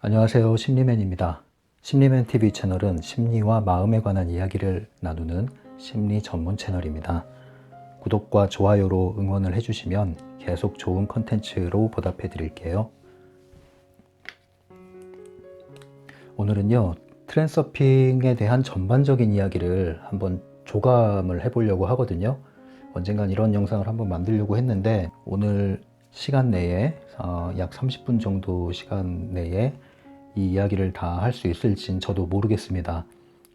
안녕하세요. 심리맨입니다. 심리맨 TV 채널은 심리와 마음에 관한 이야기를 나누는 심리 전문 채널입니다. 구독과 좋아요로 응원을 해주시면 계속 좋은 컨텐츠로 보답해 드릴게요. 오늘은요, 트랜서핑에 대한 전반적인 이야기를 한번 조감을 해보려고 하거든요. 언젠간 이런 영상을 한번 만들려고 했는데 오늘 시간 내에 약 30분 정도 시간 내에 이 이야기를 다 할 수 있을진 저도 모르겠습니다.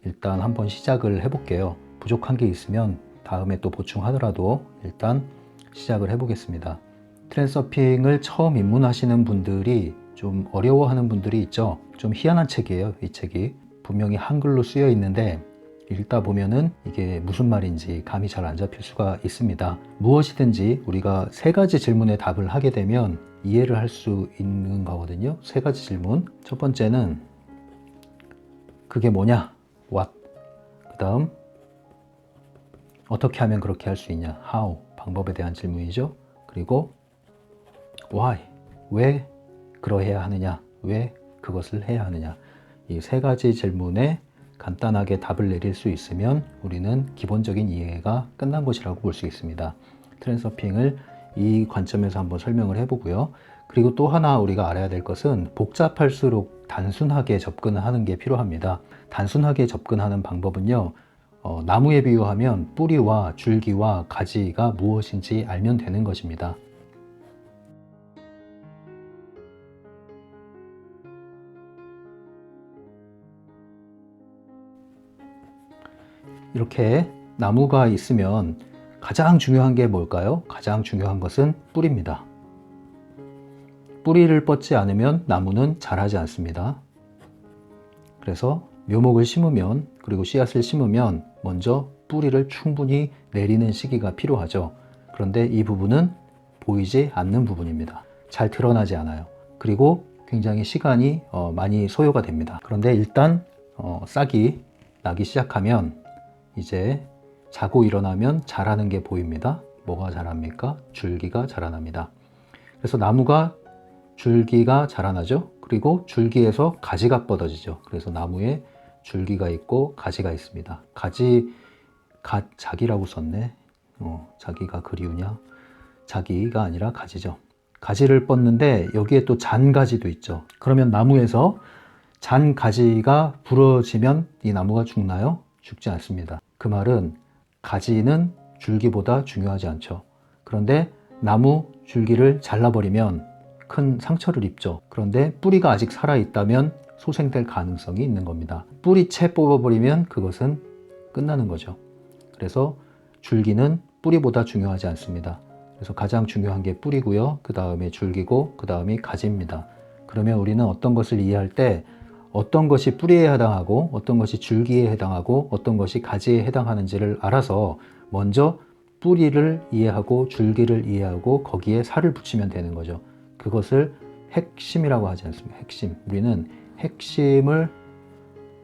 일단 한번 시작을 해볼게요. 부족한 게 있으면 다음에 또 보충하더라도 일단 시작을 해보겠습니다. 트랜서핑을 처음 입문하시는 분들이 좀 어려워하는 분들이 있죠. 좀 희한한 책이에요. 이 책이 분명히 한글로 쓰여 있는데 읽다 보면은 이게 무슨 말인지 감이 잘 안 잡힐 수가 있습니다. 무엇이든지 우리가 세 가지 질문에 답을 하게 되면 이해를 할 수 있는 거거든요. 세 가지 질문. 첫 번째는 그게 뭐냐? What? 그 다음 어떻게 하면 그렇게 할 수 있냐? How? 방법에 대한 질문이죠. 그리고 Why? 왜 그러해야 하느냐? 왜 그것을 해야 하느냐? 이 세 가지 질문에 간단하게 답을 내릴 수 있으면 우리는 기본적인 이해가 끝난 것이라고 볼 수 있습니다. 트랜서핑을 이 관점에서 한번 설명을 해보고요. 그리고 또 하나 우리가 알아야 될 것은 복잡할수록 단순하게 접근하는 게 필요합니다. 단순하게 접근하는 방법은요, 나무에 비유하면 뿌리와 줄기와 가지가 무엇인지 알면 되는 것입니다. 이렇게 나무가 있으면 가장 중요한 게 뭘까요? 가장 중요한 것은 뿌리입니다. 뿌리를 뻗지 않으면 나무는 자라지 않습니다. 그래서 묘목을 심으면, 그리고 씨앗을 심으면 먼저 뿌리를 충분히 내리는 시기가 필요하죠. 그런데 이 부분은 보이지 않는 부분입니다. 잘 드러나지 않아요. 그리고 굉장히 시간이 많이 소요가 됩니다. 그런데 일단 싹이 나기 시작하면 이제 자고 일어나면 자라는 게 보입니다. 뭐가 자랍니까? 줄기가 자라납니다. 그래서 나무가 줄기가 자라나죠. 그리고 줄기에서 가지가 뻗어지죠. 그래서 나무에 줄기가 있고 가지가 있습니다. 자기라고 썼네. 자기가 그리우냐? 자기가 아니라 가지죠. 가지를 뻗는데 여기에 또 잔가지도 있죠. 그러면 나무에서 잔가지가 부러지면 이 나무가 죽나요? 죽지 않습니다. 그 말은 가지는 줄기보다 중요하지 않죠. 그런데 나무 줄기를 잘라버리면 큰 상처를 입죠. 그런데 뿌리가 아직 살아있다면 소생될 가능성이 있는 겁니다. 뿌리채 뽑아버리면 그것은 끝나는 거죠. 그래서 줄기는 뿌리보다 중요하지 않습니다. 그래서 가장 중요한 게 뿌리고요. 그 다음에 줄기고 그 다음이 가지입니다. 그러면 우리는 어떤 것을 이해할 때 어떤 것이 뿌리에 해당하고 어떤 것이 줄기에 해당하고 어떤 것이 가지에 해당하는지를 알아서 먼저 뿌리를 이해하고 줄기를 이해하고 거기에 살을 붙이면 되는 거죠. 그것을 핵심이라고 하지 않습니다. 핵심. 우리는 핵심을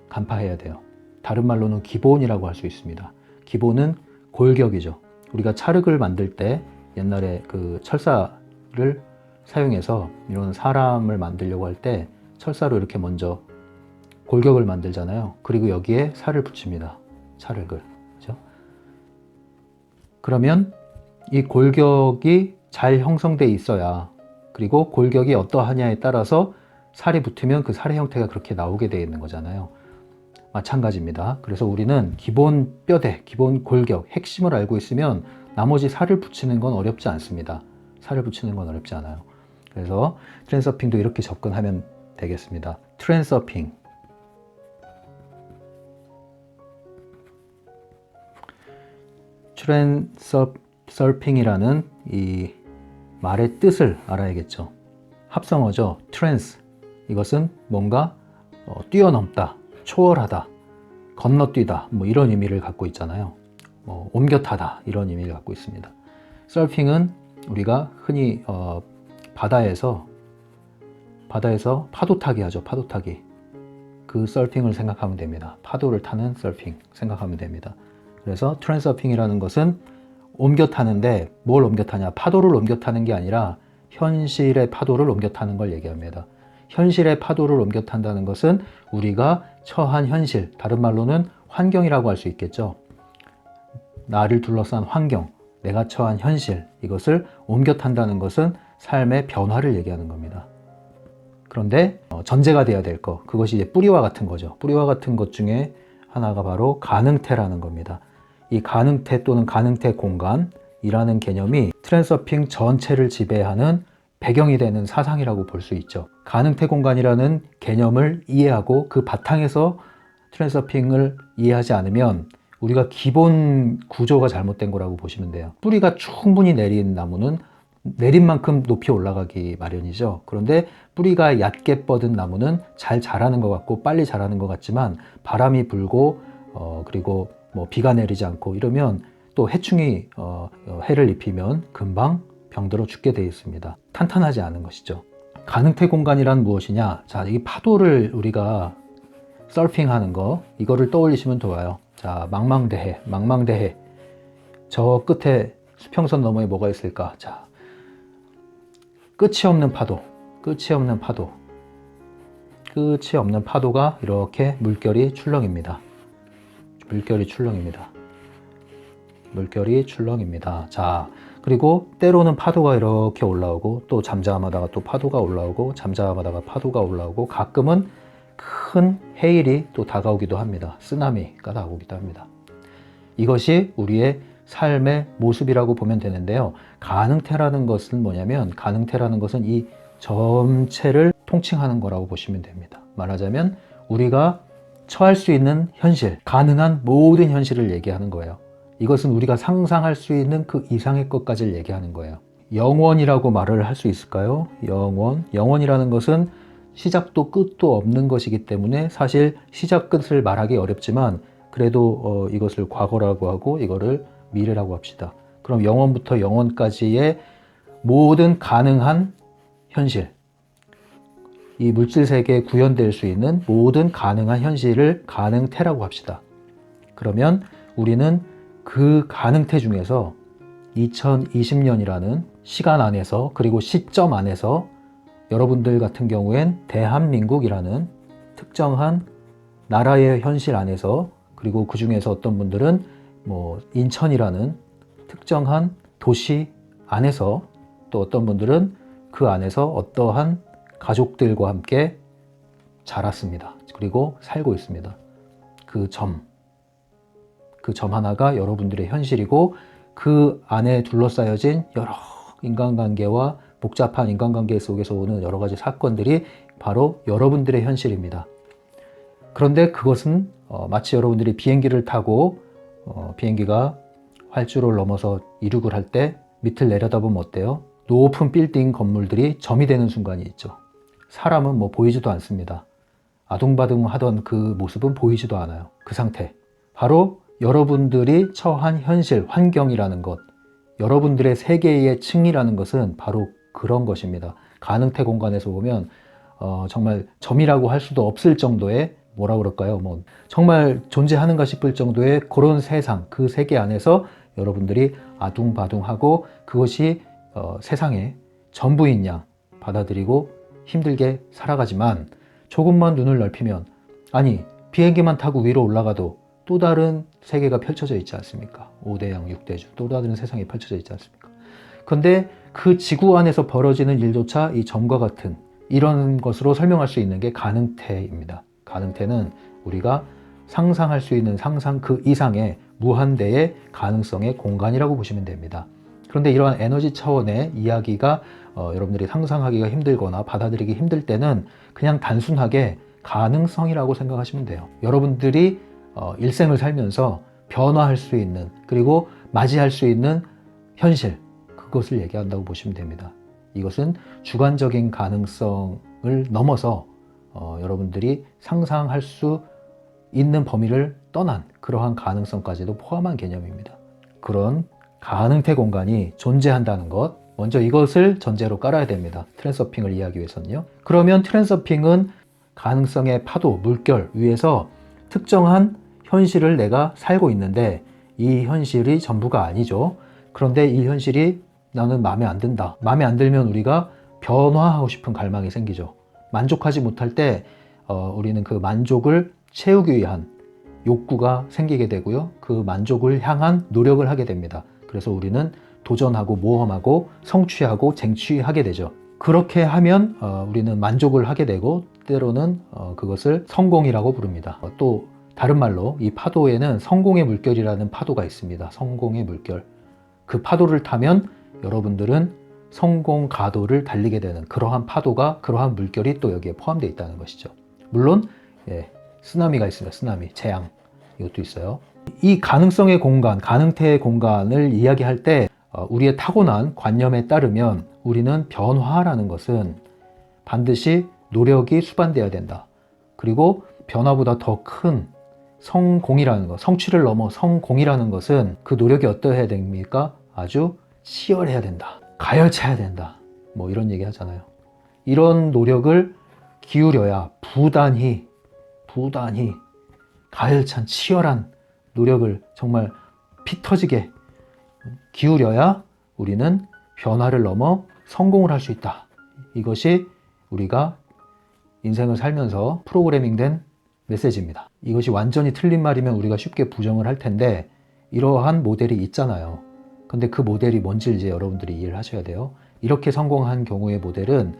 간파해야 돼요. 다른 말로는 기본이라고 할 수 있습니다. 기본은 골격이죠. 우리가 찰흙을 만들 때 옛날에 그 철사를 사용해서 이런 사람을 만들려고 할 때 철사로 이렇게 먼저 골격을 만들잖아요. 그리고 여기에 살을 붙입니다. 찰흙을. 그죠? 그러면 이 골격이 잘 형성돼 있어야, 그리고 골격이 어떠하냐에 따라서 살이 붙으면 그 살의 형태가 그렇게 나오게 되어 있는 거잖아요. 마찬가지입니다. 그래서 우리는 기본 뼈대, 기본 골격, 핵심을 알고 있으면 나머지 살을 붙이는 건 어렵지 않습니다. 살을 붙이는 건 어렵지 않아요. 그래서 트랜서핑도 이렇게 접근하면 되겠습니다. 트랜서핑. 트랜서핑이라는 이 말의 뜻을 알아야겠죠. 합성어죠. 트랜스. 이것은 뭔가 뛰어넘다, 초월하다, 건너뛰다, 뭐 이런 의미를 갖고 있잖아요. 옮겨타다 이런 의미를 갖고 있습니다. 서핑은 우리가 흔히 바다에서 파도 타기 하죠. 파도 타기. 그 서핑을 생각하면 됩니다. 파도를 타는 서핑 생각하면 됩니다. 그래서 트랜서핑이라는 것은 옮겨 타는데 뭘 옮겨 타냐? 파도를 옮겨 타는 게 아니라 현실의 파도를 옮겨 타는 걸 얘기합니다. 현실의 파도를 옮겨 탄다는 것은 우리가 처한 현실, 다른 말로는 환경이라고 할 수 있겠죠. 나를 둘러싼 환경, 내가 처한 현실, 이것을 옮겨 탄다는 것은 삶의 변화를 얘기하는 겁니다. 그런데 전제가 돼야 될 것, 그것이 이제 뿌리와 같은 거죠. 뿌리와 같은 것 중에 하나가 바로 가능태라는 겁니다. 이 가능태 또는 가능태 공간이라는 개념이 트랜서핑 전체를 지배하는 배경이 되는 사상이라고 볼 수 있죠. 가능태 공간이라는 개념을 이해하고 그 바탕에서 트랜서핑을 이해하지 않으면 우리가 기본 구조가 잘못된 거라고 보시면 돼요. 뿌리가 충분히 내린 나무는 내린 만큼 높이 올라가기 마련이죠. 그런데 뿌리가 얕게 뻗은 나무는 잘 자라는 것 같고 빨리 자라는 것 같지만 바람이 불고 그리고 뭐 비가 내리지 않고 이러면 또 해충이 해를 입히면 금방 병들어 죽게 되어 있습니다. 탄탄하지 않은 것이죠. 가능태 공간이란 무엇이냐? 자, 이 파도를 우리가 서핑하는 거, 이거를 떠올리시면 좋아요. 자, 망망대해. 저 끝에 수평선 너머에 뭐가 있을까? 자, 끝이 없는 파도가 이렇게 물결이 출렁입니다. 자, 그리고 때로는 파도가 이렇게 올라오고 또 잠잠하다가 또 파도가 올라오고 잠잠하다가 파도가 올라오고 가끔은 큰 해일이 또 다가오기도 합니다. 쓰나미가 다가오기도 합니다. 이것이 우리의 삶의 모습이라고 보면 되는데요. 가능태라는 것은 뭐냐면 가능태라는 것은 이 전체를 통칭하는 거라고 보시면 됩니다. 말하자면 우리가 처할 수 있는 현실, 가능한 모든 현실을 얘기하는 거예요. 이것은 우리가 상상할 수 있는 그 이상의 것까지를 얘기하는 거예요. 영원이라고 말을 할 수 있을까요? 영원이라는 것은 시작도 끝도 없는 것이기 때문에 사실 시작 끝을 말하기 어렵지만 그래도 이것을 과거라고 하고 이거를 미래라고 합시다. 그럼 영원부터 영원까지의 모든 가능한 현실, 이 물질 세계에 구현될 수 있는 모든 가능한 현실을 가능태라고 합시다. 그러면 우리는 그 가능태 중에서 2020년이라는 시간 안에서 그리고 시점 안에서 여러분들 같은 경우엔 대한민국이라는 특정한 나라의 현실 안에서 그리고 그 중에서 어떤 분들은 뭐 인천이라는 특정한 도시 안에서 또 어떤 분들은 그 안에서 어떠한 가족들과 함께 자랐습니다. 그리고 살고 있습니다. 그 점 하나가 여러분들의 현실이고 그 안에 둘러싸여진 여러 인간관계와 복잡한 인간관계 속에서 오는 여러 가지 사건들이 바로 여러분들의 현실입니다. 그런데 그것은 마치 여러분들이 비행기를 타고 비행기가 활주로를 넘어서 이륙을 할 때 밑을 내려다보면 어때요? 높은 빌딩 건물들이 점이 되는 순간이 있죠. 사람은 뭐 보이지도 않습니다. 아둥바둥 하던 그 모습은 보이지도 않아요. 그 상태. 바로 여러분들이 처한 현실, 환경이라는 것, 여러분들의 세계의 층이라는 것은 바로 그런 것입니다. 가능태 공간에서 보면 정말 점이라고 할 수도 없을 정도의 뭐라 그럴까요? 뭐 정말 존재하는가 싶을 정도의 그런 세상, 그 세계 안에서 여러분들이 아둥바둥하고 그것이 세상의 전부인 양 받아들이고 힘들게 살아가지만 조금만 눈을 넓히면 아니 비행기만 타고 위로 올라가도 또 다른 세계가 펼쳐져 있지 않습니까? 5대양 6대주 또 다른 세상이 펼쳐져 있지 않습니까? 그런데 그 지구 안에서 벌어지는 일조차 이 점과 같은 이런 것으로 설명할 수 있는 게 가능태입니다. 가능태는 우리가 상상할 수 있는 상상 그 이상의 무한대의 가능성의 공간이라고 보시면 됩니다. 그런데 이러한 에너지 차원의 이야기가 여러분들이 상상하기가 힘들거나 받아들이기 힘들 때는 그냥 단순하게 가능성이라고 생각하시면 돼요. 여러분들이 일생을 살면서 변화할 수 있는 그리고 맞이할 수 있는 현실, 그것을 얘기한다고 보시면 됩니다. 이것은 주관적인 가능성을 넘어서 여러분들이 상상할 수 있는 범위를 떠난 그러한 가능성까지도 포함한 개념입니다. 그런 가능태 공간이 존재한다는 것, 먼저 이것을 전제로 깔아야 됩니다. 트랜서핑을 이해하기 위해서는요. 그러면 트랜서핑은 가능성의 파도, 물결 위에서 특정한 현실을 내가 살고 있는데 이 현실이 전부가 아니죠. 그런데 이 현실이 나는 마음에 안 든다. 마음에 안 들면 우리가 변화하고 싶은 갈망이 생기죠. 만족하지 못할 때 우리는 그 만족을 채우기 위한 욕구가 생기게 되고요. 그 만족을 향한 노력을 하게 됩니다. 그래서 우리는 도전하고 모험하고 성취하고 쟁취하게 되죠. 그렇게 하면 우리는 만족을 하게 되고 때로는 그것을 성공이라고 부릅니다. 또 다른 말로 이 파도에는 성공의 물결이라는 파도가 있습니다. 성공의 물결. 그 파도를 타면 여러분들은 성공 가도를 달리게 되는 그러한 파도가, 그러한 물결이 또 여기에 포함되어 있다는 것이죠. 물론 쓰나미가 있습니다. 쓰나미, 재앙, 이것도 있어요. 이 가능성의 공간, 가능태의 공간을 이야기할 때 우리의 타고난 관념에 따르면 우리는 변화라는 것은 반드시 노력이 수반되어야 된다. 그리고 변화보다 더 큰 성공이라는 것, 성취를 넘어 성공이라는 것은 그 노력이 어떠해야 됩니까? 아주 치열해야 된다. 가열차야 된다. 뭐 이런 얘기 하잖아요. 이런 노력을 기울여야 부단히 가열찬 치열한 노력을 정말 피 터지게 기울여야 우리는 변화를 넘어 성공을 할 수 있다. 이것이 우리가 인생을 살면서 프로그래밍된 메시지입니다. 이것이 완전히 틀린 말이면 우리가 쉽게 부정을 할 텐데 이러한 모델이 있잖아요. 근데 그 모델이 뭔지 이제 여러분들이 이해를 하셔야 돼요. 이렇게 성공한 경우의 모델은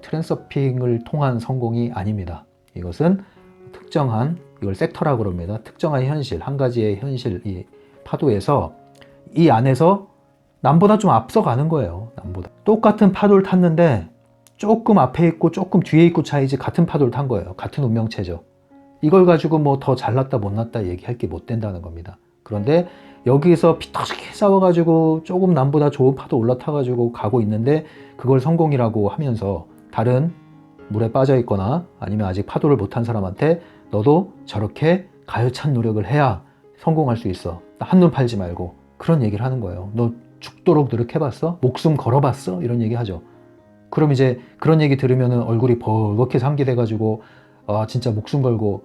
트랜서핑을 통한 성공이 아닙니다. 이것은 특정한, 이걸 섹터라고 그럽니다. 특정한 현실, 한 가지의 현실, 이 파도에서 이 안에서 남보다 좀 앞서가는 거예요. 남보다. 똑같은 파도를 탔는데 조금 앞에 있고 조금 뒤에 있고 차이지 같은 파도를 탄 거예요. 같은 운명체죠. 이걸 가지고 뭐 더 잘났다 못났다 얘기할 게 못 된다는 겁니다. 그런데 여기서 피 터지게 싸워가지고 조금 남보다 좋은 파도 올라타가지고 가고 있는데 그걸 성공이라고 하면서 다른 물에 빠져 있거나 아니면 아직 파도를 못한 사람한테 너도 저렇게 가열찬 노력을 해야 성공할 수 있어. 한눈 팔지 말고. 그런 얘기를 하는 거예요. 너 죽도록 노력해봤어? 목숨 걸어봤어? 이런 얘기 하죠. 그럼 이제 그런 얘기 들으면 얼굴이 벌겋게 상기돼가지고 진짜 목숨 걸고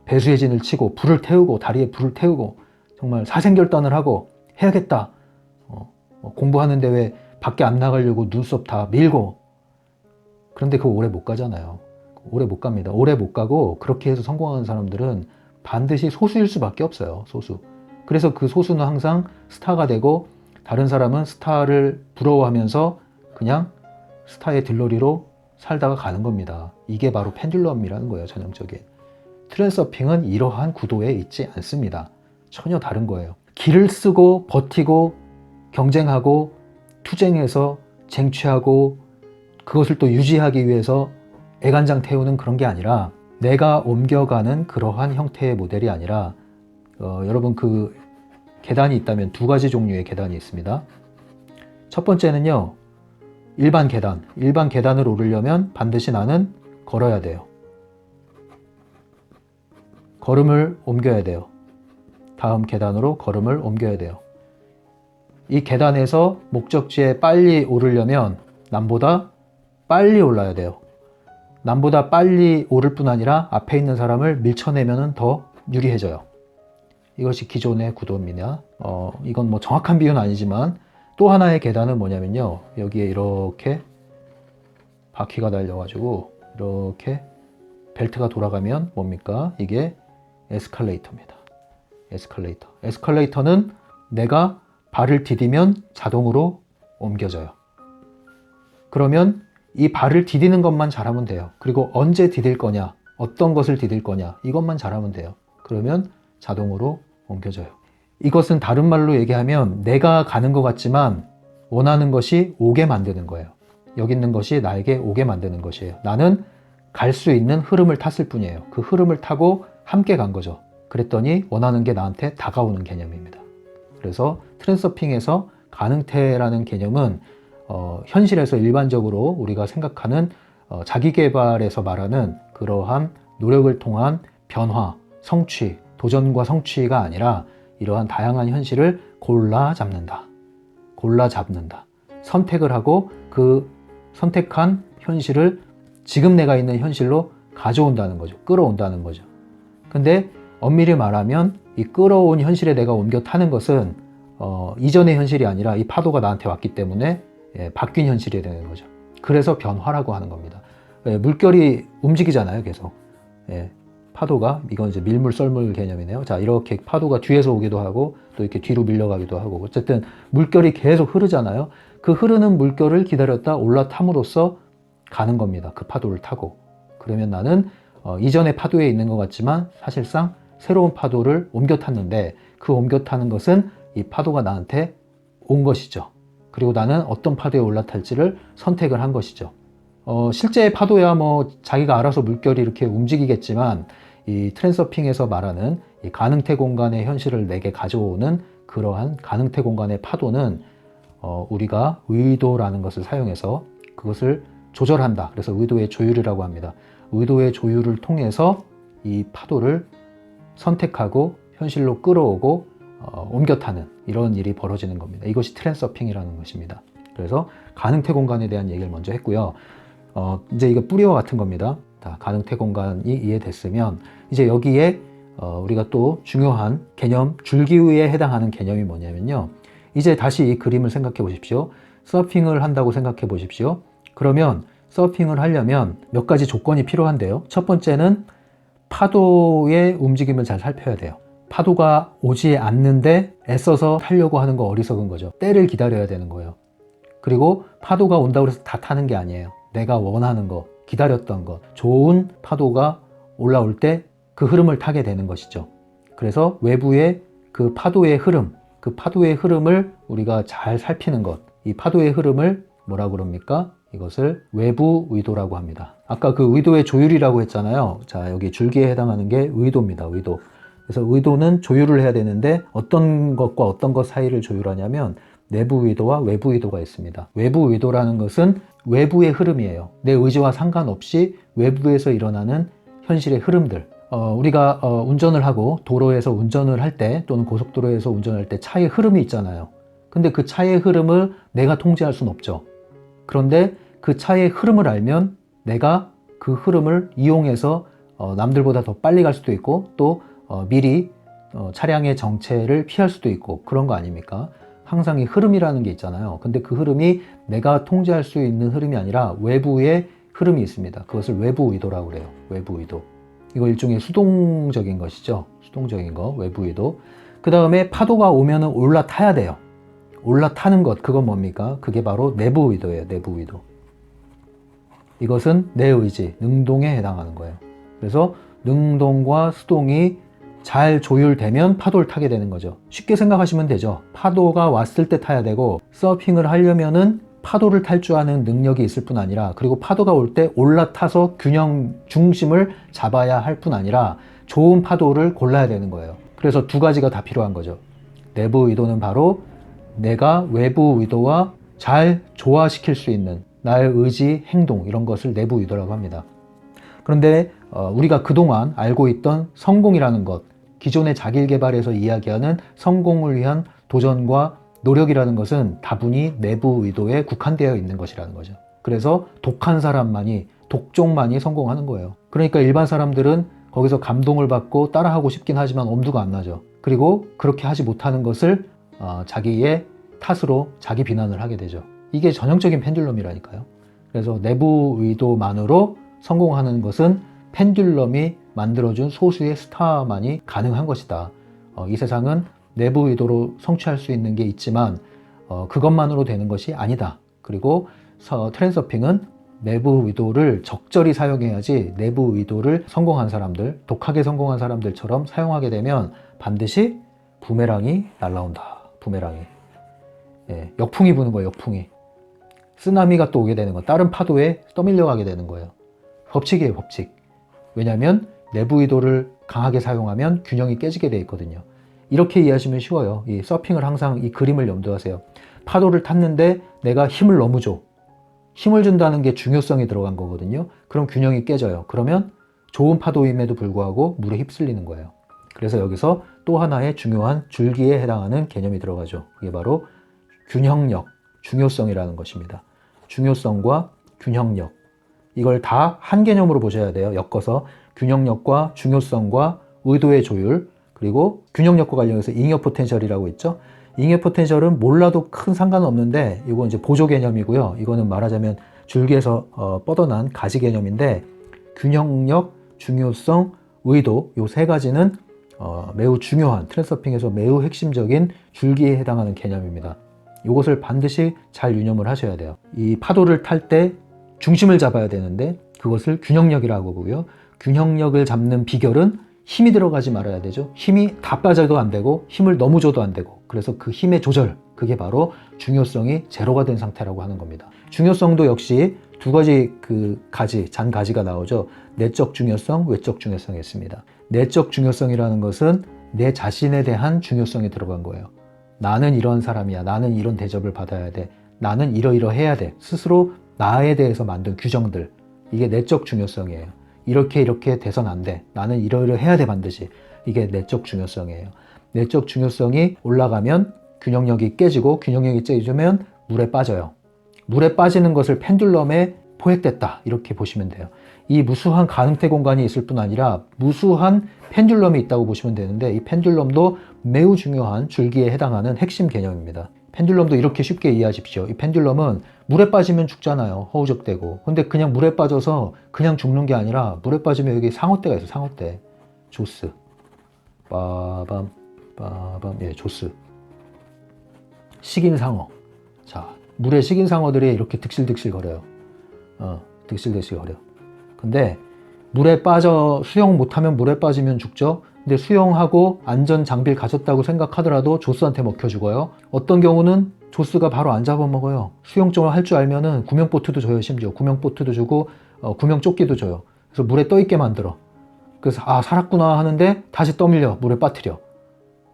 배수의 진을 치고 불을 태우고 다리에 불을 태우고 정말 사생결단을 하고 해야겠다. 공부하는데 왜 밖에 안 나가려고 눈썹 다 밀고. 그런데 그거 오래 못 가잖아요. 오래 못 갑니다. 오래 못 가고 그렇게 해서 성공하는 사람들은 반드시 소수일 수밖에 없어요. 소수. 그래서 그 소수는 항상 스타가 되고 다른 사람은 스타를 부러워하면서 그냥 스타의 들러리로 살다가 가는 겁니다. 이게 바로 펜듈럼이라는 거예요. 전형적인. 트랜서핑은 이러한 구도에 있지 않습니다. 전혀 다른 거예요. 기를 쓰고 버티고 경쟁하고 투쟁해서 쟁취하고 그것을 또 유지하기 위해서 애간장 태우는 그런 게 아니라 내가 옮겨가는 그러한 형태의 모델이 아니라 여러분 그 계단이 있다면 두 가지 종류의 계단이 있습니다. 첫 번째는요. 일반 계단. 일반 계단을 오르려면 반드시 나는 걸어야 돼요. 걸음을 옮겨야 돼요. 다음 계단으로 걸음을 옮겨야 돼요. 이 계단에서 목적지에 빨리 오르려면 남보다 빨리 올라야 돼요. 남보다 빨리 오를 뿐 아니라 앞에 있는 사람을 밀쳐내면 더 유리해져요. 이것이 기존의 구도입니다. 이건 뭐 정확한 비유는 아니지만 또 하나의 계단은 뭐냐면요. 여기에 이렇게 바퀴가 달려가지고 이렇게 벨트가 돌아가면 뭡니까? 이게 에스컬레이터입니다. 에스컬레이터. 에스컬레이터는 내가 발을 디디면 자동으로 옮겨져요. 그러면 이 발을 디디는 것만 잘하면 돼요. 그리고 언제 디딜 거냐, 어떤 것을 디딜 거냐, 이것만 잘하면 돼요. 그러면 자동으로 옮겨져요. 이것은 다른 말로 얘기하면 내가 가는 것 같지만 원하는 것이 오게 만드는 거예요. 여기 있는 것이 나에게 오게 만드는 것이에요. 나는 갈 수 있는 흐름을 탔을 뿐이에요. 그 흐름을 타고 함께 간 거죠. 그랬더니 원하는 게 나한테 다가오는 개념입니다. 그래서 트랜서핑에서 가능태라는 개념은 현실에서 일반적으로 우리가 생각하는 자기계발에서 말하는 그러한 노력을 통한 변화, 성취, 도전과 성취가 아니라 이러한 다양한 현실을 골라 잡는다. 선택을 하고 그 선택한 현실을 지금 내가 있는 현실로 가져온다는 거죠. 끌어온다는 거죠. 근데 엄밀히 말하면 이 끌어온 현실에 내가 옮겨 타는 것은 이전의 현실이 아니라 이 파도가 나한테 왔기 때문에 바뀐 현실이 되는 거죠. 그래서 변화라고 하는 겁니다. 예, 물결이 움직이잖아요, 계속. 예, 파도가, 이건 이제 밀물, 썰물 개념이네요. 자, 이렇게 파도가 뒤에서 오기도 하고, 또 이렇게 뒤로 밀려가기도 하고, 어쨌든 물결이 계속 흐르잖아요. 그 흐르는 물결을 기다렸다 올라탐으로써 가는 겁니다. 그 파도를 타고. 그러면 나는 이전의 파도에 있는 것 같지만 사실상 새로운 파도를 옮겨 탔는데, 그 옮겨 타는 것은 이 파도가 나한테 온 것이죠. 그리고 나는 어떤 파도에 올라탈지를 선택을 한 것이죠. 실제 파도야 뭐 자기가 알아서 물결이 이렇게 움직이겠지만, 이 트랜서핑에서 말하는 이 가능태 공간의 현실을 내게 가져오는 그러한 가능태 공간의 파도는 우리가 의도라는 것을 사용해서 그것을 조절한다. 그래서 의도의 조율이라고 합니다. 의도의 조율을 통해서 이 파도를 선택하고 현실로 끌어오고 옮겨 타는 이런 일이 벌어지는 겁니다. 이것이 트랜서핑이라는 것입니다. 그래서 가능태 공간에 대한 얘기를 먼저 했고요. 이제 이거 뿌리와 같은 겁니다. 가능태 공간이 이해됐으면 이제 여기에 우리가 또 중요한 개념, 줄기에 해당하는 개념이 뭐냐면요. 이제 다시 이 그림을 생각해 보십시오. 서핑을 한다고 생각해 보십시오. 그러면 서핑을 하려면 몇 가지 조건이 필요한데요. 첫 번째는 파도의 움직임을 잘 살펴야 돼요. 파도가 오지 않는데 애써서 타려고 하는 거 어리석은 거죠. 때를 기다려야 되는 거예요. 그리고 파도가 온다고 해서 다 타는 게 아니에요. 내가 원하는 거, 기다렸던 것, 좋은 파도가 올라올 때 그 흐름을 타게 되는 것이죠. 그래서 외부의 그 파도의 흐름을 우리가 잘 살피는 것, 이 파도의 흐름을 뭐라고 그럽니까? 이것을 외부 의도라고 합니다. 아까 그 의도의 조율이라고 했잖아요. 자, 여기 줄기에 해당하는 게 의도입니다. 의도. 그래서 의도는 조율을 해야 되는데 어떤 것과 어떤 것 사이를 조율하냐면 내부 의도와 외부 의도가 있습니다. 외부 의도라는 것은 외부의 흐름이에요. 내 의지와 상관없이 외부에서 일어나는 현실의 흐름들. 우리가 운전을 하고 도로에서 운전을 할 때 또는 고속도로에서 운전할 때 차의 흐름이 있잖아요. 근데 그 차의 흐름을 내가 통제할 수는 없죠. 그런데 그 차의 흐름을 알면 내가 그 흐름을 이용해서 남들보다 더 빨리 갈 수도 있고 또 미리 차량의 정체를 피할 수도 있고 그런 거 아닙니까? 항상 이 흐름이라는 게 있잖아요. 근데 그 흐름이 내가 통제할 수 있는 흐름이 아니라 외부의 흐름이 있습니다. 그것을 외부 의도라고 그래요. 외부 의도. 이거 일종의 수동적인 것이죠. 수동적인 거, 외부 의도. 그 다음에 파도가 오면은 올라타야 돼요. 올라타는 것, 그건 뭡니까? 그게 바로 내부 의도예요. 내부 의도. 이것은 내 의지, 능동에 해당하는 거예요. 그래서 능동과 수동이 잘 조율되면 파도를 타게 되는 거죠. 쉽게 생각하시면 되죠. 파도가 왔을 때 타야 되고 서핑을 하려면은 파도를 탈 줄 아는 능력이 있을 뿐 아니라 그리고 파도가 올 때 올라타서 균형 중심을 잡아야 할 뿐 아니라 좋은 파도를 골라야 되는 거예요. 그래서 두 가지가 다 필요한 거죠. 내부 의도는 바로 내가 외부 의도와 잘 조화시킬 수 있는 나의 의지, 행동 이런 것을 내부 의도라고 합니다. 그런데 우리가 그동안 알고 있던 성공이라는 것, 기존의 자기개발에서 이야기하는 성공을 위한 도전과 노력이라는 것은 다분히 내부 의도에 국한되어 있는 것이라는 거죠. 그래서 독한 사람만이, 독종만이 성공하는 거예요. 그러니까 일반 사람들은 거기서 감동을 받고 따라하고 싶긴 하지만 엄두가 안 나죠. 그리고 그렇게 하지 못하는 것을 자기의 탓으로 자기 비난을 하게 되죠. 이게 전형적인 펜듈럼이라니까요. 그래서 내부 의도만으로 성공하는 것은 펜듈럼이 만들어준 소수의 스타만이 가능한 것이다. 이 세상은 내부 의도로 성취할 수 있는 게 있지만 그것만으로 되는 것이 아니다. 그리고 트랜서핑은 내부 의도를 적절히 사용해야지 내부 의도를 성공한 사람들, 독하게 성공한 사람들처럼 사용하게 되면 반드시 부메랑이 날라온다. 부메랑이. 예, 역풍이 부는 거예요. 역풍이. 쓰나미가 또 오게 되는 거. 다른 파도에 떠밀려가게 되는 거예요. 법칙이에요. 법칙. 왜냐하면 내부 의도를 강하게 사용하면 균형이 깨지게 돼 있거든요. 이렇게 이해하시면 쉬워요. 이 서핑을 항상 이 그림을 염두하세요. 파도를 탔는데 내가 힘을 너무 줘. 힘을 준다는 게 중요성이 들어간 거거든요. 그럼 균형이 깨져요. 그러면 좋은 파도임에도 불구하고 물에 휩쓸리는 거예요. 그래서 여기서 또 하나의 중요한 줄기에 해당하는 개념이 들어가죠. 그게 바로 균형력, 중요성이라는 것입니다. 중요성과 균형력. 이걸 다 한 개념으로 보셔야 돼요. 엮어서 균형력과 중요성과 의도의 조율, 그리고 균형력과 관련해서 잉여 포텐셜이라고 있죠. 잉여 포텐셜은 몰라도 큰 상관은 없는데 이건 이제 보조 개념이고요. 이거는 말하자면 줄기에서 뻗어난 가지 개념인데 균형력, 중요성, 의도 요 세 가지는 매우 중요한 트랜서핑에서 매우 핵심적인 줄기에 해당하는 개념입니다. 이것을 반드시 잘 유념을 하셔야 돼요. 이 파도를 탈 때 중심을 잡아야 되는데 그것을 균형력이라고 보고요. 균형력을 잡는 비결은 힘이 들어가지 말아야 되죠. 힘이 다 빠져도 안 되고 힘을 너무 줘도 안 되고 그래서 그 힘의 조절 그게 바로 중요성이 제로가 된 상태라고 하는 겁니다. 중요성도 역시 두 가지 그 가지, 잔가지가 나오죠. 내적 중요성, 외적 중요성이 있습니다. 내적 중요성이라는 것은 내 자신에 대한 중요성이 들어간 거예요. 나는 이런 사람이야. 나는 이런 대접을 받아야 돼. 나는 이러이러해야 돼. 스스로 나에 대해서 만든 규정들. 이게 내적 중요성이에요. 이렇게 돼선 안 돼. 나는 이러이러해야 돼 반드시. 이게 내적 중요성이에요. 내적 중요성이 올라가면 균형력이 깨지고 균형력이 깨지면 물에 빠져요. 물에 빠지는 것을 펜듈럼에 포획됐다 이렇게 보시면 돼요. 이 무수한 가능태 공간이 있을 뿐 아니라 무수한 펜듈럼이 있다고 보시면 되는데 이 펜듈럼도 매우 중요한 줄기에 해당하는 핵심 개념입니다. 펜듈럼도 이렇게 쉽게 이해하십시오. 이 펜듈럼은 물에 빠지면 죽잖아요. 허우적대고. 근데 그냥 물에 빠져서 그냥 죽는 게 아니라 물에 빠지면 여기 상어떼가 있어요. 상어떼. 조스. 빠밤 빠밤. 예, 조스. 식인상어. 자, 물에 식인상어들이 이렇게 득실득실 거려요. 득실득실 거려. 근데 물에 빠져 수영 못하면 물에 빠지면 죽죠. 근데 수영하고 안전 장비를 가졌다고 생각하더라도 조스한테 먹혀 죽어요. 어떤 경우는 조스가 바로 안 잡아먹어요. 수영 좀 할 줄 알면은 구명보트도 줘요. 심지어 구명보트도 주고 구명조끼도 줘요. 그래서 물에 떠 있게 만들어. 그래서 아 살았구나 하는데 다시 떠밀려 물에 빠뜨려.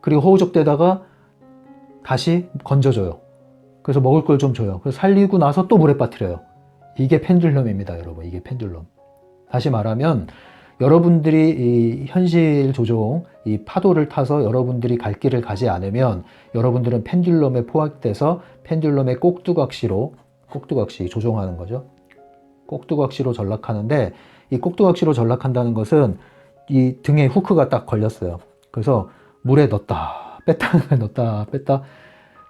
그리고 허우적대다가 다시 건져줘요. 그래서 먹을 걸 좀 줘요. 그래서 살리고 나서 또 물에 빠뜨려요. 이게 펜듈럼입니다, 여러분. 이게 펜듈럼. 다시 말하면 여러분들이 이 현실 조종, 이 파도를 타서 여러분들이 갈 길을 가지 않으면 여러분들은 펜듈럼에 포획돼서 펜듈럼의 꼭두각시로 조종하는 거죠. 꼭두각시로 전락하는데 이 꼭두각시로 전락한다는 것은 이 등에 후크가 딱 걸렸어요. 그래서 물에 넣었다 뺐다 넣었다 뺐다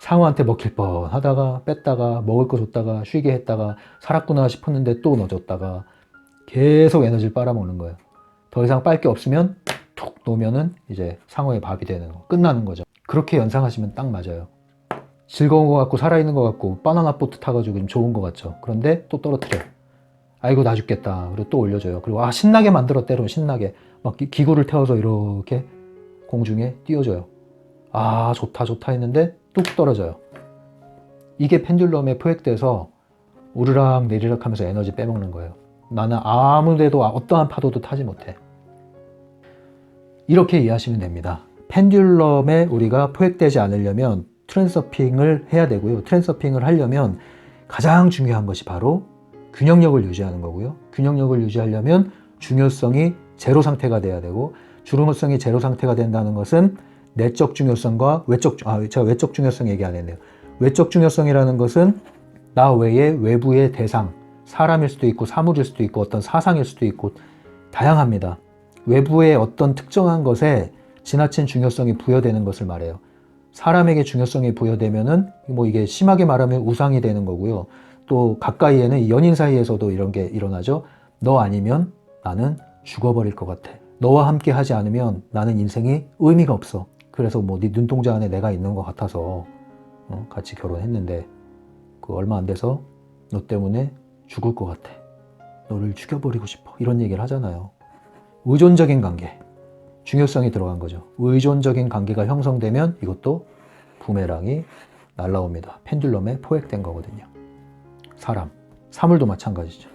상어한테 먹힐 뻔 하다가 뺐다가 먹을 거 줬다가 쉬게 했다가 살았구나 싶었는데 또 넣어줬다가 계속 에너지를 빨아먹는 거예요. 더 이상 빨 게 없으면 툭 놓으면은 이제 상어의 밥이 되는 거 끝나는 거죠. 그렇게 연상하시면 딱 맞아요. 즐거운 것 같고 살아있는 것 같고 바나나 보트 타가지고 좀 좋은 것 같죠. 그런데 또 떨어뜨려요. 아이고 나 죽겠다. 그리고 또 올려줘요. 그리고 아 신나게 만들어 때로 신나게 막 기구를 태워서 이렇게 공중에 띄워줘요. 아 좋다 했는데 뚝 떨어져요. 이게 펜듈럼에 포획돼서 오르락 내리락 하면서 에너지 빼먹는 거예요. 나는 아무 데도 어떠한 파도도 타지 못해. 이렇게 이해하시면 됩니다. 펜듈럼에 우리가 포획되지 않으려면 트랜서핑을 해야 되고요. 트랜서핑을 하려면 가장 중요한 것이 바로 균형력을 유지하는 거고요. 균형력을 유지하려면 중요성이 제로 상태가 돼야 되고 중요성이 제로 상태가 된다는 것은 내적 중요성과 제가 외적 중요성 얘기 안 했네요. 외적 중요성이라는 것은 나 외에 외부의 대상, 사람일 수도 있고 사물일 수도 있고 어떤 사상일 수도 있고 다양합니다. 외부의 어떤 특정한 것에 지나친 중요성이 부여되는 것을 말해요. 사람에게 중요성이 부여되면은 뭐 이게 심하게 말하면 우상이 되는 거고요. 또 가까이에는 연인 사이에서도 이런 게 일어나죠. 너 아니면 나는 죽어버릴 것 같아. 너와 함께 하지 않으면 나는 인생이 의미가 없어. 그래서 뭐 네 눈동자 안에 내가 있는 것 같아서 같이 결혼했는데 그 얼마 안 돼서 너 때문에 죽을 것 같아. 너를 죽여버리고 싶어. 이런 얘기를 하잖아요. 의존적인 관계. 중요성이 들어간 거죠. 의존적인 관계가 형성되면 이것도 부메랑이 날라옵니다. 펜듈럼에 포획된 거거든요. 사물도 마찬가지죠.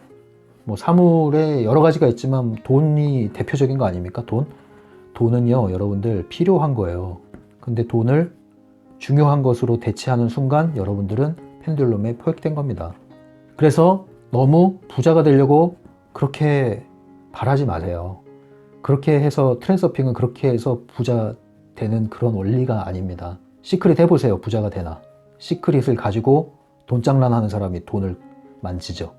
뭐 사물에 여러 가지가 있지만 돈이 대표적인 거 아닙니까? 돈은요, 여러분들 필요한 거예요. 근데 돈을 중요한 것으로 대체하는 순간 여러분들은 펜듈럼에 포획된 겁니다. 그래서 너무 부자가 되려고 그렇게 바라지 마세요. 그렇게 해서 트랜서핑은 그렇게 해서 부자 되는 그런 원리가 아닙니다. 시크릿 해보세요. 부자가 되나. 시크릿을 가지고 돈장난하는 사람이 돈을 만지죠.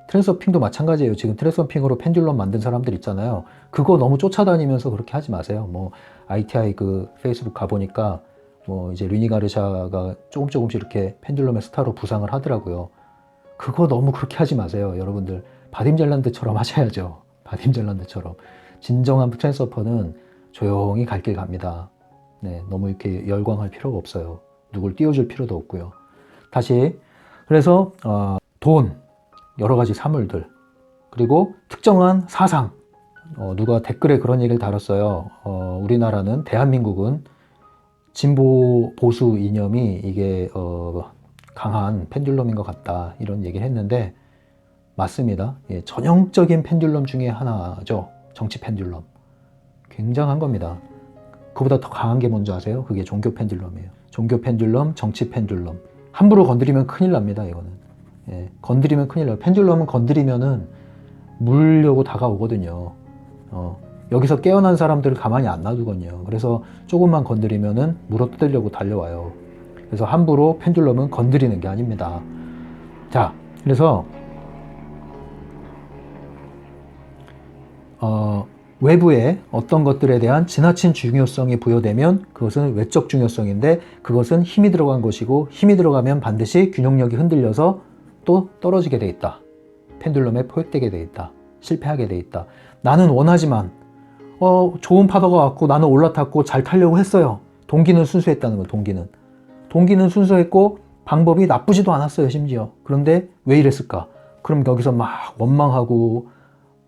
트랜서핑도 마찬가지예요. 지금 트랜서핑으로 펜듈럼 만든 사람들 있잖아요. 그거 너무 쫓아다니면서 그렇게 하지 마세요. 뭐 ITI 그 페이스북 가보니까 뭐 이제 르니 가르샤가 조금씩 이렇게 펜듈럼의 스타로 부상을 하더라고요. 그거 너무 그렇게 하지 마세요. 여러분들 바딤 젤란드처럼 하셔야죠. 바딤 젤란드처럼. 진정한 트랜스서퍼는 조용히 갈 길 갑니다. 네, 너무 이렇게 열광할 필요가 없어요. 누굴 띄워줄 필요도 없고요. 다시 그래서 돈, 여러 가지 사물들, 그리고 특정한 사상. 누가 댓글에 그런 얘기를 달았어요. 우리나라는, 대한민국은 진보 보수 이념이 이게 강한 펜듈럼인 것 같다, 이런 얘기를 했는데 맞습니다. 예, 전형적인 펜듈럼 중에 하나죠. 정치 펜듈럼. 굉장한 겁니다. 그보다 더 강한 게 뭔지 아세요? 그게 종교 펜듈럼이에요. 종교 펜듈럼, 정치 펜듈럼. 함부로 건드리면 큰일 납니다, 이거는. 예, 건드리면 큰일 나요. 펜듈럼은 건드리면은 물려고 다가오거든요. 여기서 깨어난 사람들을 가만히 안 놔두거든요. 그래서 조금만 건드리면은 물어뜯으려고 달려와요. 그래서 함부로 펜듈럼은 건드리는 게 아닙니다. 자, 그래서 외부에 어떤 것들에 대한 지나친 중요성이 부여되면 그것은 외적 중요성인데, 그것은 힘이 들어간 것이고, 힘이 들어가면 반드시 균형력이 흔들려서 또 떨어지게 돼 있다. 펜듈럼에 포획되게 돼 있다. 실패하게 돼 있다. 나는 원하지만 좋은 파도가 왔고 나는 올라탔고 잘 타려고 했어요. 동기는 순수했다는 거예요. 동기는 순수했고 방법이 나쁘지도 않았어요, 심지어. 그런데 왜 이랬을까? 그럼 여기서 막 원망하고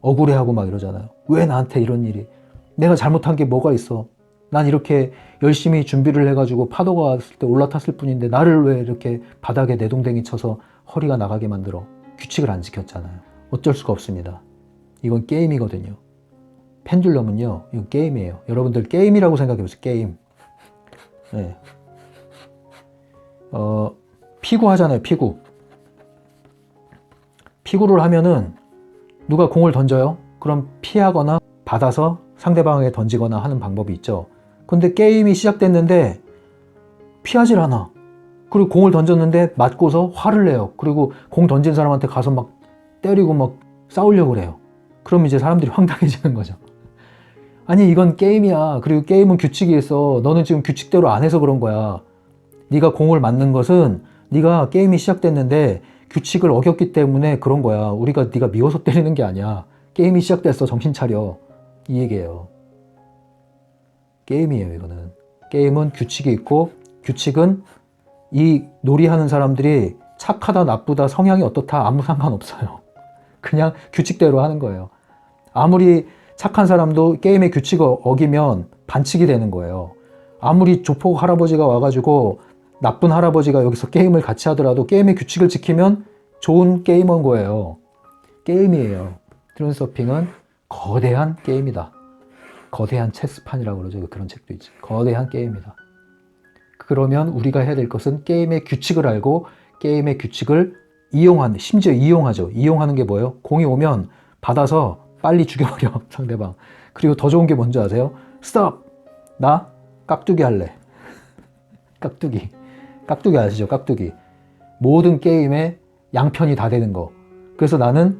억울해하고 막 이러잖아요. 왜 나한테 이런 일이? 내가 잘못한 게 뭐가 있어? 난 이렇게 열심히 준비를 해가지고 파도가 왔을 때 올라탔을 뿐인데 나를 왜 이렇게 바닥에 내동댕이 쳐서 허리가 나가게 만들어? 규칙을 안 지켰잖아요. 어쩔 수가 없습니다. 이건 게임이거든요. 펜듈럼은요, 이건 게임이에요. 여러분들 게임이라고 생각해보세요. 게임. 네. 피구 하잖아요. 피구를 하면은 누가 공을 던져요? 그럼 피하거나 받아서 상대방에게 던지거나 하는 방법이 있죠. 근데 게임이 시작됐는데 피하질 않아. 그리고 공을 던졌는데 맞고서 화를 내요. 그리고 공 던진 사람한테 가서 막 때리고 막 싸우려고 그래요. 그럼 이제 사람들이 황당해지는 거죠. 아니, 이건 게임이야. 그리고 게임은 규칙이 있어. 너는 지금 규칙대로 안 해서 그런 거야. 네가 공을 맞는 것은 네가 게임이 시작됐는데 규칙을 어겼기 때문에 그런 거야. 우리가 네가 미워서 때리는 게 아니야. 게임이 시작됐어. 정신 차려. 이 얘기예요. 게임이에요, 이거는. 게임은 규칙이 있고, 규칙은 이 놀이하는 사람들이 착하다 나쁘다 성향이 어떻다 아무 상관없어요. 그냥 규칙대로 하는 거예요. 아무리 착한 사람도 게임의 규칙을 어기면 반칙이 되는 거예요. 아무리 조폭 할아버지가 와가지고 나쁜 할아버지가 여기서 게임을 같이 하더라도 게임의 규칙을 지키면 좋은 게이머인 거예요. 게임이에요. 트랜스서핑은 거대한 게임이다. 거대한 체스판이라고 그러죠. 그런 책도 있지. 거대한 게임이다. 그러면 우리가 해야 될 것은 게임의 규칙을 알고 게임의 규칙을 이용하는, 심지어 이용하죠. 이용하는 게 뭐예요? 공이 오면 받아서 빨리 죽여버려, 상대방. 그리고 더 좋은 게 뭔지 아세요? 스톱! 나 깍두기 할래. 깍두기 아시죠? 깍두기. 모든 게임에 양편이 다 되는 거. 그래서 나는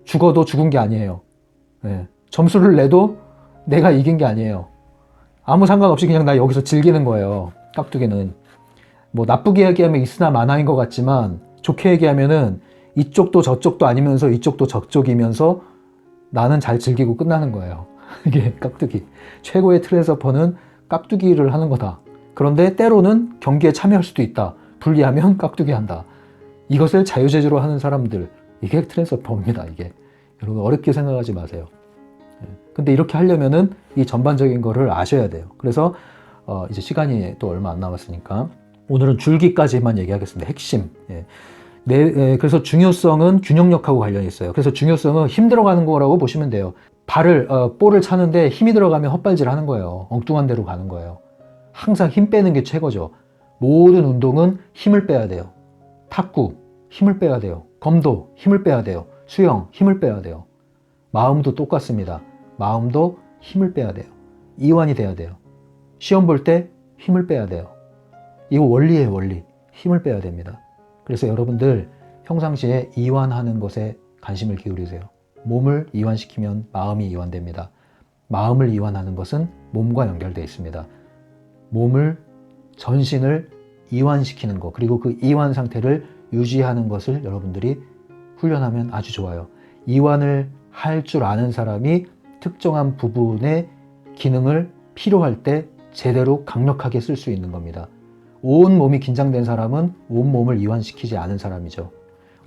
죽어도 죽은 게 아니에요. 네. 점수를 내도 내가 이긴 게 아니에요. 아무 상관없이 그냥 나 여기서 즐기는 거예요. 깍두기는. 뭐 나쁘게 얘기하면 있으나 마나인 것 같지만 좋게 얘기하면은 이쪽도 저쪽도 아니면서 이쪽도 저쪽이면서 나는 잘 즐기고 끝나는 거예요. 이게 깍두기. 최고의 트랜스서퍼는 깍두기를 하는 거다. 그런데 때로는 경기에 참여할 수도 있다. 불리하면 깍두기 한다. 이것을 자유재주로 하는 사람들. 이게 트랜스서퍼입니다. 이게. 여러분 어렵게 생각하지 마세요. 근데 이렇게 하려면은 이 전반적인 거를 아셔야 돼요. 그래서 이제 시간이 또 얼마 안 남았으니까 오늘은 줄기까지만 얘기하겠습니다. 핵심. 그래서 중요성은 균형력하고 관련이 있어요. 그래서 중요성은 힘 들어가는 거라고 보시면 돼요. 볼을 차는데 힘이 들어가면 헛발질 하는 거예요. 엉뚱한 데로 가는 거예요. 항상 힘 빼는 게 최고죠. 모든 운동은 힘을 빼야 돼요. 탁구, 힘을 빼야 돼요. 검도, 힘을 빼야 돼요. 수영, 힘을 빼야 돼요. 마음도 똑같습니다. 마음도 힘을 빼야 돼요. 이완이 돼야 돼요. 시험 볼 때 힘을 빼야 돼요. 이거 원리예요, 원리. 힘을 빼야 됩니다. 그래서 여러분들 평상시에 이완하는 것에 관심을 기울이세요. 몸을 이완시키면 마음이 이완됩니다. 마음을 이완하는 것은 몸과 연결되어 있습니다. 몸을 전신을 이완시키는 거, 그리고 그 이완 상태를 유지하는 것을 여러분들이 훈련하면 아주 좋아요. 이완을 할 줄 아는 사람이 특정한 부분의 기능을 필요할 때 제대로 강력하게 쓸 수 있는 겁니다. 온 몸이 긴장된 사람은 온 몸을 이완시키지 않은 사람이죠.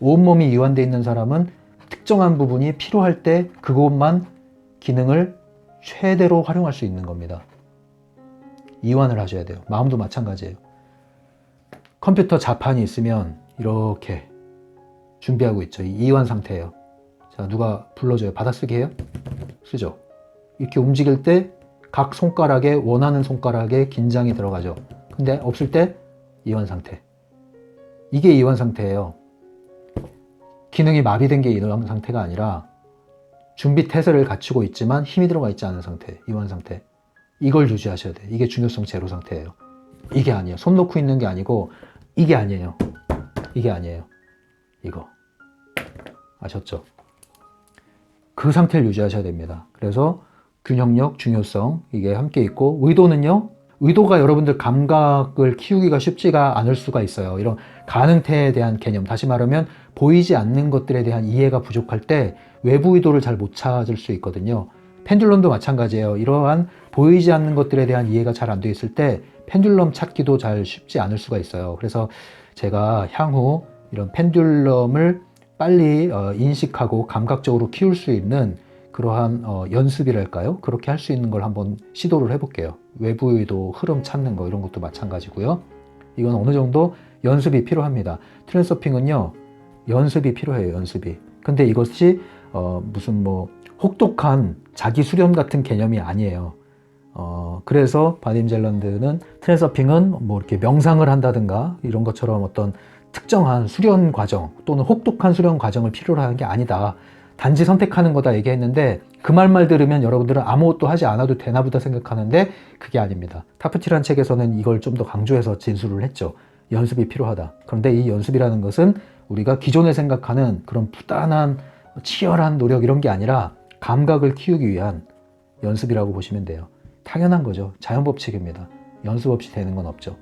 온 몸이 이완되어 있는 사람은 특정한 부분이 필요할 때 그것만 기능을 최대로 활용할 수 있는 겁니다. 이완을 하셔야 돼요. 마음도 마찬가지예요. 컴퓨터 자판이 있으면 이렇게 준비하고 있죠. 이완 상태예요. 자, 누가 불러줘요? 받아쓰기 해요? 쓰죠. 이렇게 움직일 때 각 손가락에 원하는 손가락에 긴장이 들어가죠. 근데 없을 때 이완 상태. 이게 이완 상태예요. 기능이 마비된 게 이완 상태가 아니라 준비 태세를 갖추고 있지만 힘이 들어가 있지 않은 상태, 이완 상태. 이걸 유지하셔야 돼요. 이게 중요성 제로 상태예요. 이게 아니에요. 손 놓고 있는 게 아니고 이게 아니에요. 이게 아니에요. 이거. 아셨죠? 그 상태를 유지하셔야 됩니다. 그래서 균형력, 중요성 이게 함께 있고, 의도는요. 의도가 여러분들 감각을 키우기가 쉽지가 않을 수가 있어요. 이런 가능태에 대한 개념, 다시 말하면 보이지 않는 것들에 대한 이해가 부족할 때 외부 의도를 잘 못 찾을 수 있거든요. 펜듈럼도 마찬가지예요. 이러한 보이지 않는 것들에 대한 이해가 잘 안 돼 있을 때 펜듈럼 찾기도 잘 쉽지 않을 수가 있어요. 그래서 제가 향후 이런 펜듈럼을 빨리 인식하고 감각적으로 키울 수 있는 그러한 연습이랄까요? 그렇게 할 수 있는 걸 한번 시도를 해볼게요. 외부 의도, 흐름 찾는 거 이런 것도 마찬가지고요. 이건 어느 정도 연습이 필요합니다. 트랜서핑은요, 연습이 필요해요. 연습이. 근데 이것이 무슨 뭐 혹독한 자기 수련 같은 개념이 아니에요. 그래서 바딤 젤란드는 트랜서핑은 뭐 이렇게 명상을 한다든가 이런 것처럼 어떤 특정한 수련 과정 또는 혹독한 수련 과정을 필요로 하는 게 아니다. 단지 선택하는 거다 얘기했는데 그 말만 들으면 여러분들은 아무것도 하지 않아도 되나 보다 생각하는데 그게 아닙니다. 타프티란 책에서는 이걸 좀 더 강조해서 진술을 했죠. 연습이 필요하다. 그런데 이 연습이라는 것은 우리가 기존에 생각하는 그런 부단한 치열한 노력 이런 게 아니라 감각을 키우기 위한 연습이라고 보시면 돼요. 당연한 거죠. 자연법칙입니다. 연습 없이 되는 건 없죠.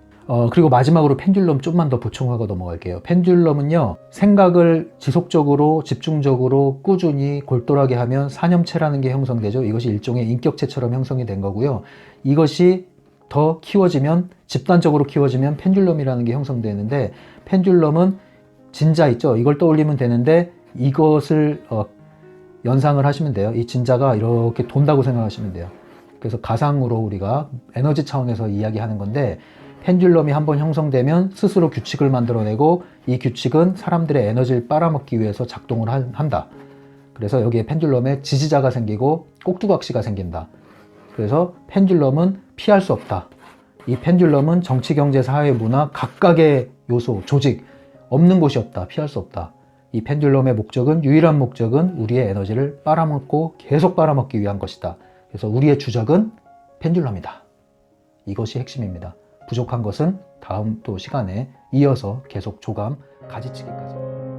그리고 마지막으로 펜듈럼 좀만 더 보충하고 넘어갈게요. 펜듈럼은요, 생각을 지속적으로, 집중적으로, 꾸준히, 골똘하게 하면 사념체라는 게 형성되죠. 이것이 일종의 인격체처럼 형성이 된 거고요. 이것이 더 키워지면, 집단적으로 키워지면 펜듈럼이라는 게 형성되는데, 펜듈럼은 진자 있죠. 이걸 떠올리면 되는데, 이것을 연상을 하시면 돼요. 이 진자가 이렇게 돈다고 생각하시면 돼요. 그래서 가상으로 우리가 에너지 차원에서 이야기하는 건데, 펜듈럼이 한번 형성되면 스스로 규칙을 만들어내고 이 규칙은 사람들의 에너지를 빨아먹기 위해서 작동을 한다. 그래서 여기에 펜듈럼에 지지자가 생기고 꼭두각시가 생긴다. 그래서 펜듈럼은 피할 수 없다. 이 펜듈럼은 정치, 경제, 사회, 문화 각각의 요소, 조직 없는 곳이 없다. 피할 수 없다. 이 펜듈럼의 목적은, 유일한 목적은 우리의 에너지를 빨아먹고 계속 빨아먹기 위한 것이다. 그래서 우리의 주적은 펜듈럼이다. 이것이 핵심입니다. 부족한 것은 다음 또 시간에 이어서 계속 조감, 가지치기까지.